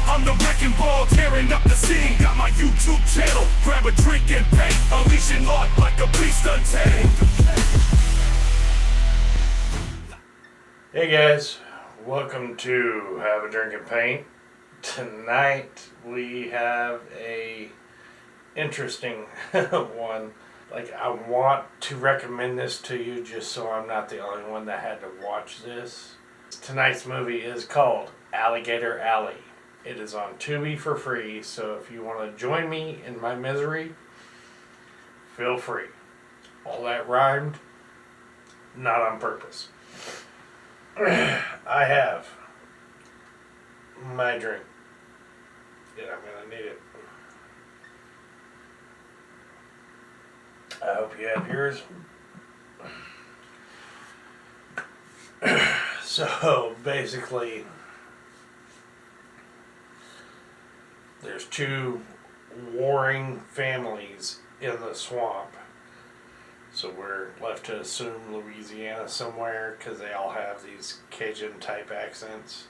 I'm the wrecking ball, tearing up the scene. Got my YouTube channel, grab a drink and paint. Unleashing art like a beast untamed. Hey guys, welcome to Have a Drink and Paint. Tonight we have a interesting one. Like, I want to recommend this to you just so I'm not the only one that had to watch this. Tonight's movie is called Alligator Alley. It is on Tubi for free, so if you want to join me in my misery, feel free. All that rhymed, not on purpose. I have my drink. Yeah, I'm gonna need it. I hope you have yours. So basically, there's two warring families in the swamp. So we're left to assume Louisiana somewhere because they all have these Cajun type accents.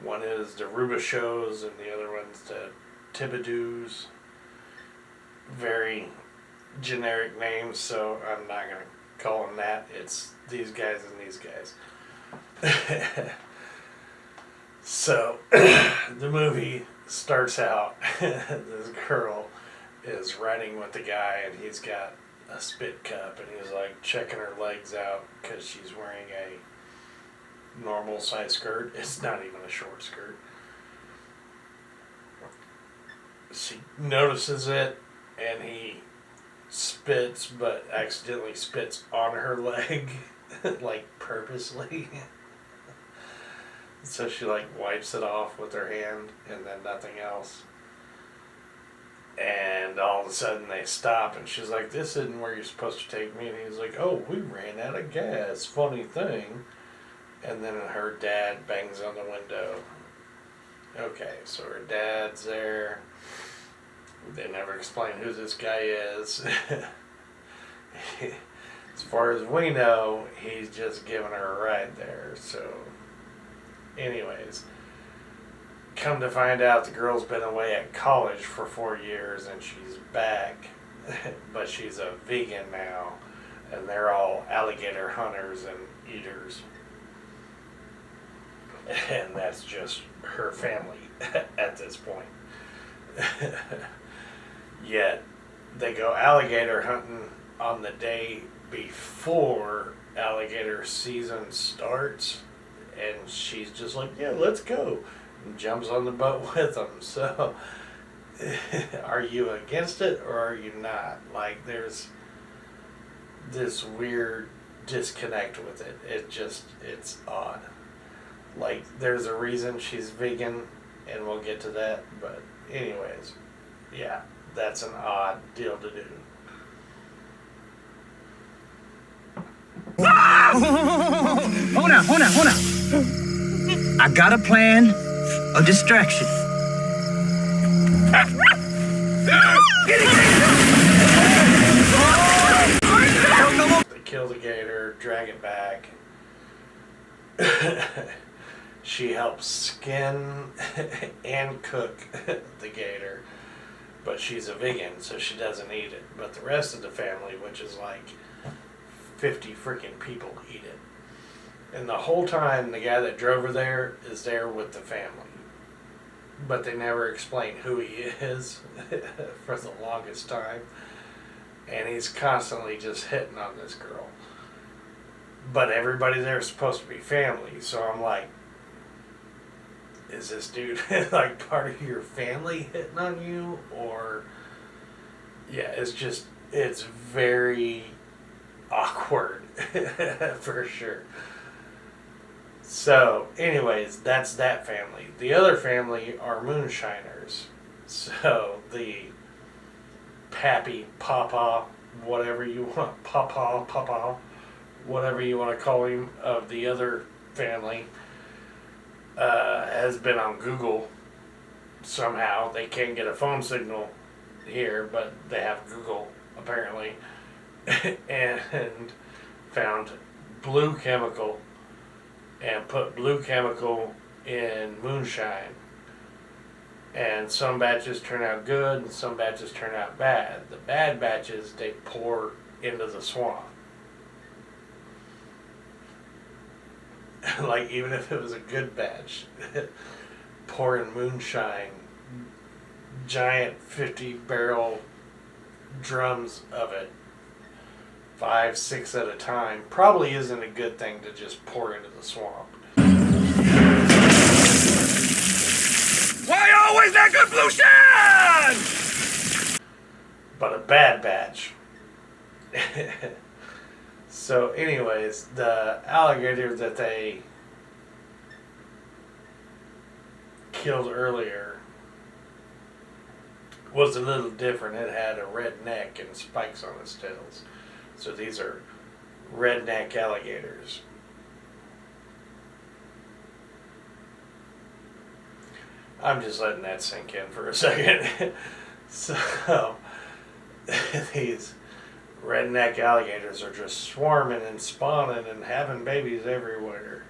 One is the Rubachos and the other one's the Thibodeaus. Very generic names, so I'm not going to call them that. It's these guys and these guys. So the movie starts out, this girl is riding with the guy and he's got a spit cup and he's like checking her legs out because she's wearing a normal size skirt. It's not even a short skirt. She notices it and he spits, but accidentally spits on her leg, like purposely. So she like wipes it off with her hand and then nothing else. And all of a sudden they stop and she's like, "This isn't where you're supposed to take me." And he's like, "Oh, we ran out of gas. Funny thing." And then her dad bangs on the window. Okay, so her dad's there. They never explain who this guy is. As far as we know, he's just giving her a ride there. So, anyways, come to find out the girl's been away at college for 4 years and she's back, but she's a vegan now, and they're all alligator hunters and eaters. And that's just her family at this point. Yet they go alligator hunting on the day before alligator season starts, and she's just like, "Yeah, let's go," and jumps on the boat with them. So are you against it or are you not? Like, there's this weird disconnect with it. It's odd. Like, there's a reason she's vegan, and we'll get to that, but anyways, yeah, that's an odd deal to do. Hold on. I got a plan of distraction. They kill the gator, drag it back. She helps skin and cook the gator, but she's a vegan, so she doesn't eat it. But the rest of the family, which is like 50 freaking people, eat it. And the whole time, the guy that drove her there is there with the family. But they never explain who he is for the longest time. And he's constantly just hitting on this girl. But everybody there is supposed to be family, so I'm like, is this dude like part of your family hitting on you? Or, yeah, it's very awkward for sure. So anyways, that's that family. The other family are moonshiners. So the pappy, papa, whatever you want, papa, whatever you want to call him, of the other family, has been on Google somehow. They can't get a phone signal here, but they have Google apparently, and found blue chemical and put blue chemical in moonshine And some batches turn out good and some batches turn out bad. The bad batches, they pour into the swamp. Like, even if it was a good batch, pouring moonshine, giant 50-barrel drums of it, 5, 6 at a time, probably isn't a good thing to just pour into the swamp. Why always that good blue shine? But a bad batch. So anyways, the alligator that they killed earlier was a little different. It had a red neck and spikes on its tails. So these are redneck alligators. I'm just letting that sink in for a second. So these redneck alligators are just swarming and spawning and having babies everywhere.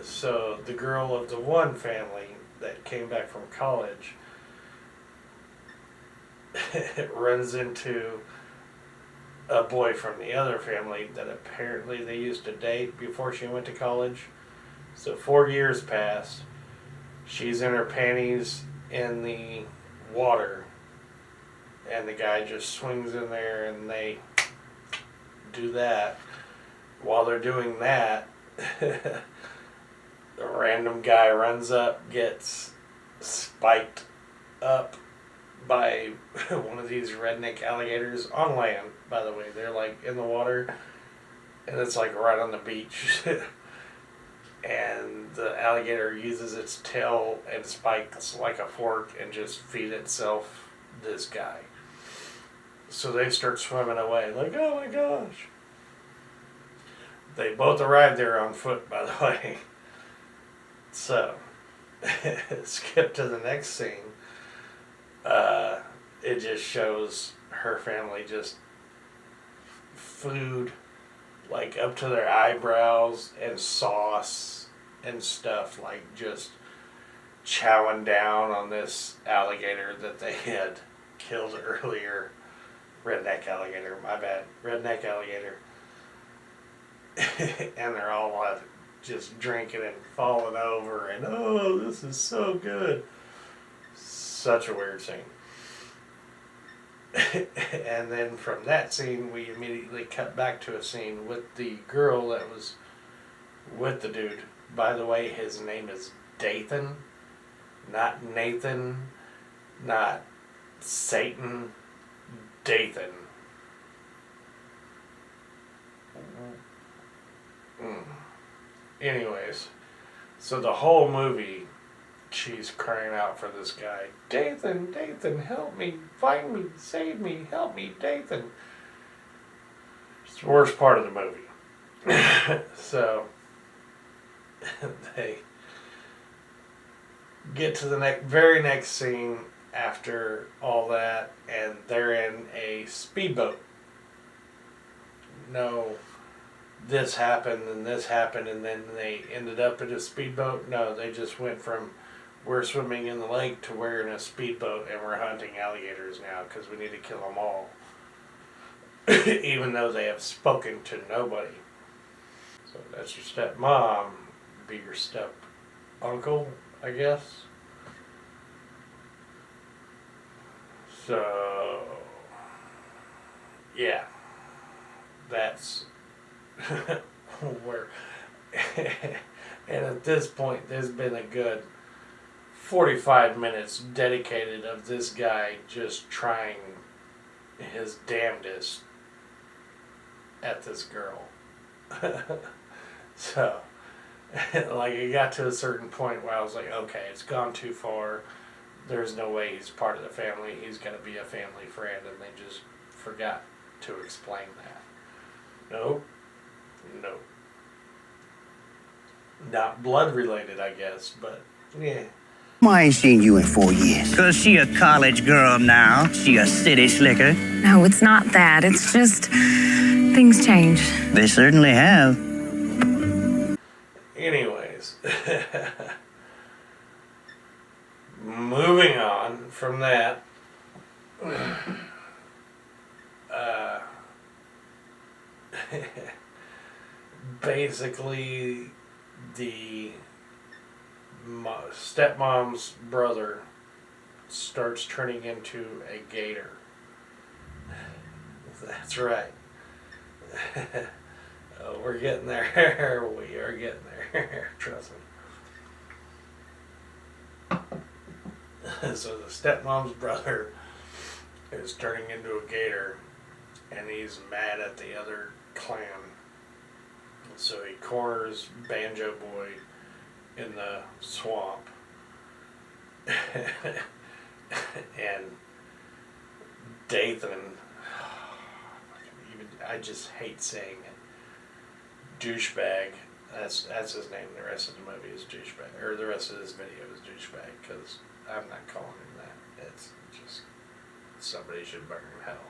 So the girl of the one family that came back from college runs into a boy from the other family that apparently they used to date before she went to college. So 4 years pass. She's in her panties in the water, and the guy just swings in there and they do that. While they're doing that, a random guy runs up, gets spiked up by one of these redneck alligators on land, by the way. They're like in the water, and it's like right on the beach. And the alligator uses its tail and spikes like a fork and just feed itself this guy. So they start swimming away, like, oh my gosh. They both arrived there on foot, by the way. So, skip to the next scene. It just shows her family just food like up to their eyebrows and sauce and stuff, like just chowing down on this alligator that they had killed earlier. Redneck alligator, my bad. Redneck alligator. And they're all just drinking and falling over and, oh, this is so good. Such a weird scene. And then from that scene, we immediately cut back to a scene with the girl that was with the dude. By the way, his name is Dathan, not Nathan, not Satan, Dathan. Anyways, so the whole movie, she's crying out for this guy. Dathan, Dathan, help me, find me, save me, help me, Dathan. It's the worst part of the movie. So, they get to the very next scene after all that, and they're in a speedboat. No, this happened and this happened, and then they ended up in a speedboat. No, they just went from we're swimming in the lake to we're in a speedboat and we're hunting alligators now because we need to kill them all. Even though they have spoken to nobody. So that's your stepmom, be your step uncle, I guess. So, yeah, that's where, and at this point, there's been a good 45 minutes dedicated of this guy just trying his damnedest at this girl. So, like, it got to a certain point where I was like, okay, it's gone too far. There's no way he's part of the family. He's going to be a family friend, and they just forgot to explain that. Nope. Nope. Not blood related, I guess, but yeah. I ain't seen you in 4 years. 'Cause she a college girl now. She a city slicker. No, it's not that. It's just things change. They certainly have. Anyways. moving on from that, basically the stepmom's brother starts turning into a gator. That's right. Oh, we're getting there. We are getting there. Trust me. So the stepmom's brother is turning into a gator, and he's mad at the other clan. So he corners Banjo Boy in the swamp. And Dathan, I just hate saying it, douchebag, that's his name. The rest of the movie is douchebag, or the rest of this video is douchebag, because I'm not calling him that. It's just, somebody should burn in hell.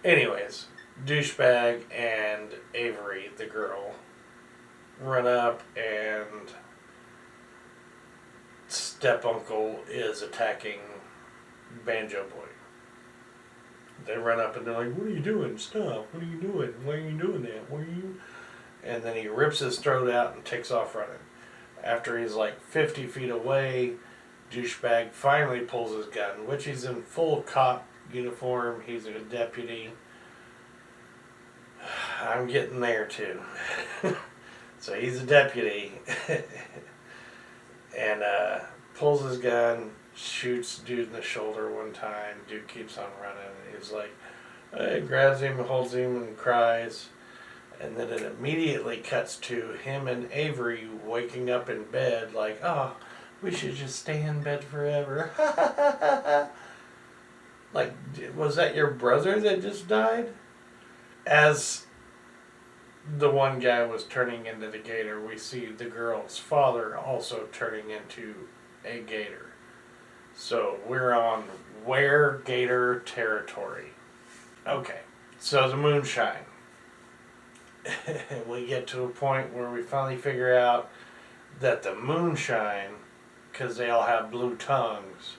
Anyways, douchebag and Avery, the girl, run up, and step-uncle is attacking Banjo Boy. They run up and they're like, "What are you doing? Stop. What are you doing? Why are you doing that? What are you..." And then he rips his throat out and takes off running. After he's like 50 feet away, douchebag finally pulls his gun, which he's in full cop uniform. He's a deputy. I'm getting there too. So he's a deputy. And pulls his gun, shoots dude in the shoulder one time. Dude keeps on running. He's like, grabs him, holds him, and cries. And then it immediately cuts to him and Avery waking up in bed like, "Oh, we should just stay in bed forever." Like, was that your brother that just died? As the one guy was turning into the gator, we see the girl's father also turning into a gator. So we're on weregator territory. Okay, so the moonshine. We get to a point where we finally figure out that the moonshine, because they all have blue tongues,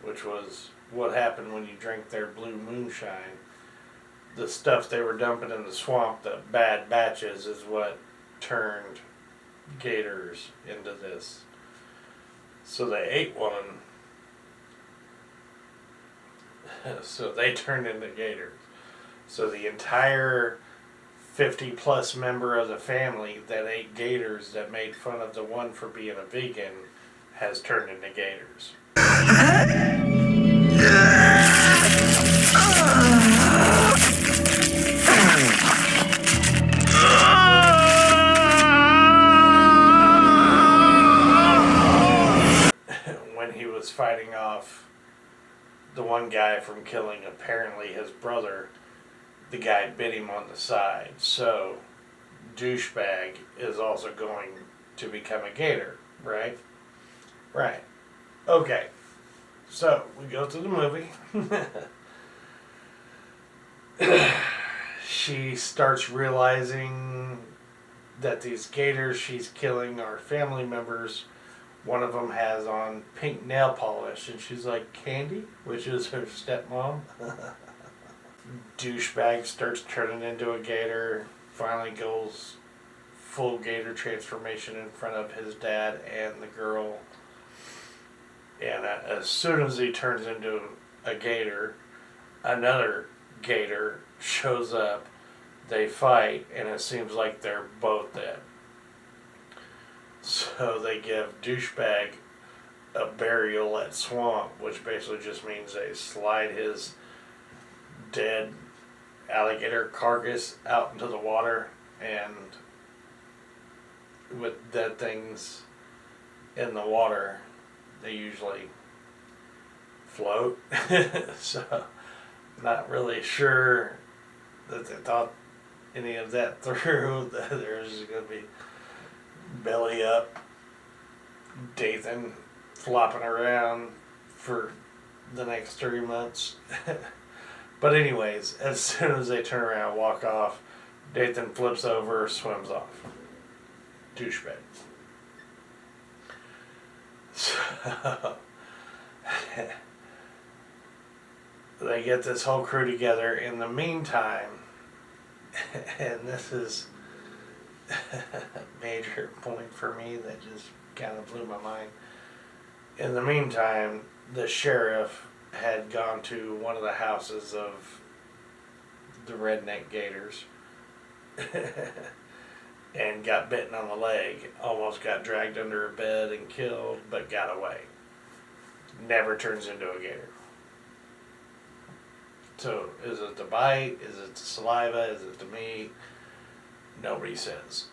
which was what happened when you drink their blue moonshine, the stuff they were dumping in the swamp, the bad batches, is what turned gators into this. So they ate one. So they turned into gators. So the entire 50 plus member of the family that ate gators, that made fun of the one for being a vegan, has turned into gators. When he was fighting off the one guy from killing apparently his brother, the guy bit him on the side. So douchebag is also going to become a gator, right? Right. Okay. So we go to the movie. She starts realizing that these gators she's killing are family members. One of them has on pink nail polish, and she's like, "Candy?" Which is her stepmom. Douchebag starts turning into a gator, finally goes full gator transformation in front of his dad and the girl. And as soon as he turns into a gator, another gator shows up. They fight, and it seems like they're both dead. So they give douchebag a burial at swamp, which basically just means they slide his dead alligator carcass out into the water, and with dead things in the water, they usually float. So not really sure that they thought any of that through. There's going to be belly up Dathan flopping around for the next 3 months. But anyways, as soon as they turn around and walk off, Dathan flips over, swims off. Douchebag. So, they get this whole crew together. In the meantime, and this is a major point for me that just kind of blew my mind. In the meantime, the sheriff had gone to one of the houses of the redneck gators and got bitten on the leg, almost got dragged under a bed and killed, but got away. Never turns into a gator. So, is it the bite? Is it the saliva? Is it the meat? Nobody says.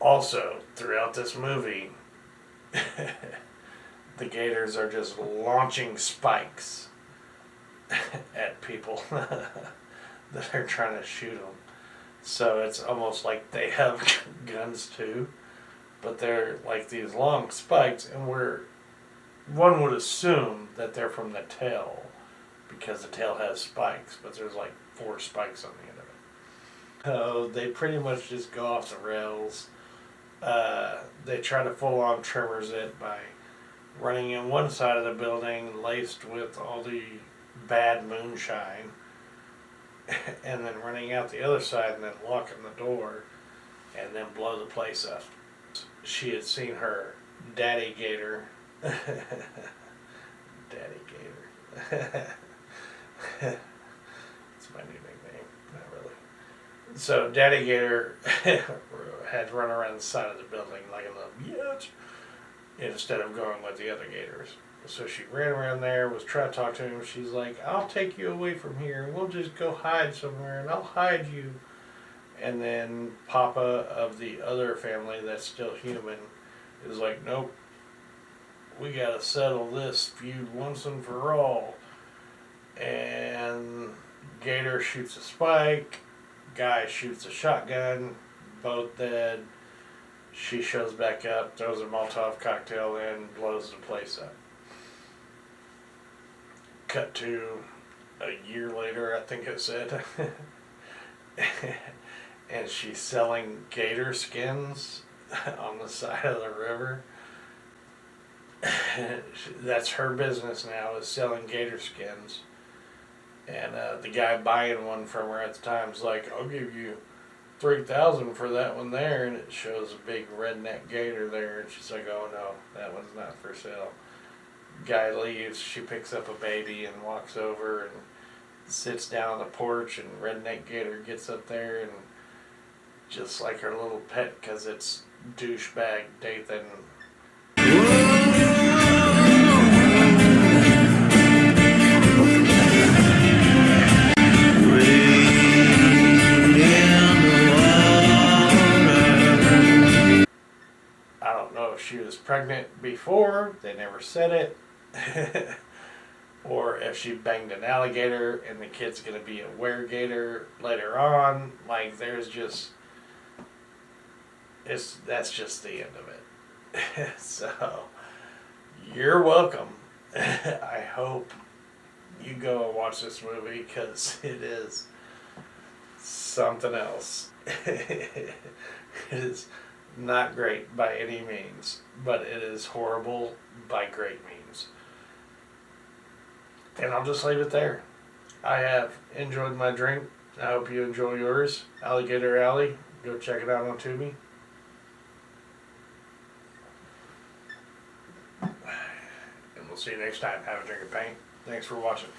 Also, throughout this movie, the gators are just launching spikes at people that are trying to shoot them. So it's almost like they have guns too, but they're like these long spikes, and one would assume that they're from the tail because the tail has spikes, but there's like 4 spikes on the end of it. So they pretty much just go off the rails. They try to full-on Tremors it by running in one side of the building laced with all the bad moonshine, and then running out the other side and then locking the door and then blow the place up. She had seen her daddy gator. Daddy gator. It's my new nickname. Not really. So Daddy Gator had run around the side of the building like a little bitch instead of going with the other gators. So she ran around there, was trying to talk to him. She's like, I'll take you away from here. We'll just go hide somewhere and I'll hide you. And then Papa of the other family that's still human is like, nope. We gotta settle this feud once and for all. And Gator shoots a spike. Guy shoots a shotgun. Both dead. She shows back up, throws a Molotov cocktail in, blows the place up. Cut to a year later, I think it said. And she's selling gator skins on the side of the river. That's her business now, is selling gator skins. And the guy buying one from her at the time is like, I'll give you $3,000 for that one there, and it shows a big redneck gator there, and she's like, oh no, that one's not for sale. Guy leaves, she picks up a baby and walks over and sits down on the porch, and redneck gator gets up there and just like her little pet, because it's douchebag Dathan. I don't know if she was pregnant before, they never said it, or if she banged an alligator and the kid's going to be a weregator later on. Like, there's just, that's just the end of it. So, you're welcome. I hope you go and watch this movie, because it is something else. It is not great by any means, but it is horrible by great means. And I'll just leave it there. I have enjoyed my drink. I hope you enjoy yours. Alligator Alley. Go check it out on Tubi. And we'll see you next time. Have a drink of paint. Thanks for watching.